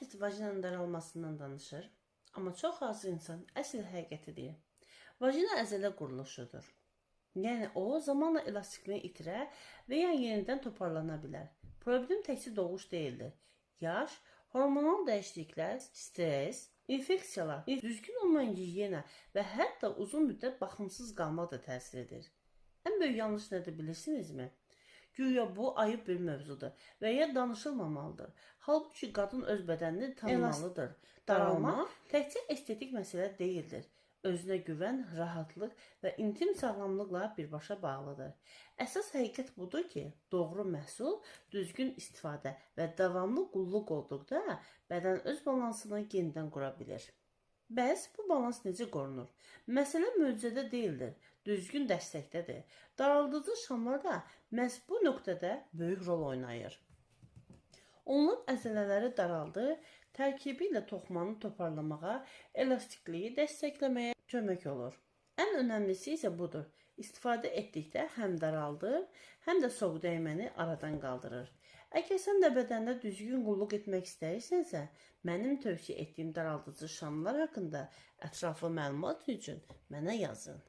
Herkes vajinanın daralmasından danışır, amma çox az insan əsl həqiqəti deyir. Vajina əzələ quruluşudur. Yəni o zamanla elastikliğini itirə və ya yenidən toparlana bilər. Problem təkcə doğuş deyildir. Yaş, hormonal dəyişikliklər, stres, infeksiyalar, düzgün olmayan gigiyena və hətta uzun müddət baxımsız qalmaq da təsir edir. Ən böyük yanlış nədir bilirsinizmi? Güya bu ayıb bir mövzudur və ya danışılmamalıdır. Halbuki qadın öz bədənini tanımalıdır. Daralma təkcə estetik məsələ deyildir. Özünə güvən, rahatlıq və intim sağlamlıqla birbaşa bağlıdır. Əsas həqiqət budur ki, doğru məhsul, düzgün istifadə və davamlı qulluq olduqda bədən öz balansını yenidən qura bilir. Bəs bu balans necə qorunur? Məsələ möcüzədə deyildir, düzgün dəstəkdədir. Daraldıcı şamlar da məhz bu nöqtədə böyük rol oynayır. Onlar əzələləri daraldır, tərkibi ilə toxumanı toparlamağa, elastikliyi dəstəkləməyə kömək olur. Ən önəmlisi isə budur. İstifadə etdikdə həm daraldır, həm də soğuk dəyməni aradan qaldırır. Əgər sən də bədəndə düzgün qulluq etmək istəyirsənsə, mənim tövsiyə etdiyim daraldıcı şamlar haqqında ətraflı məlumat üçün mənə yazın.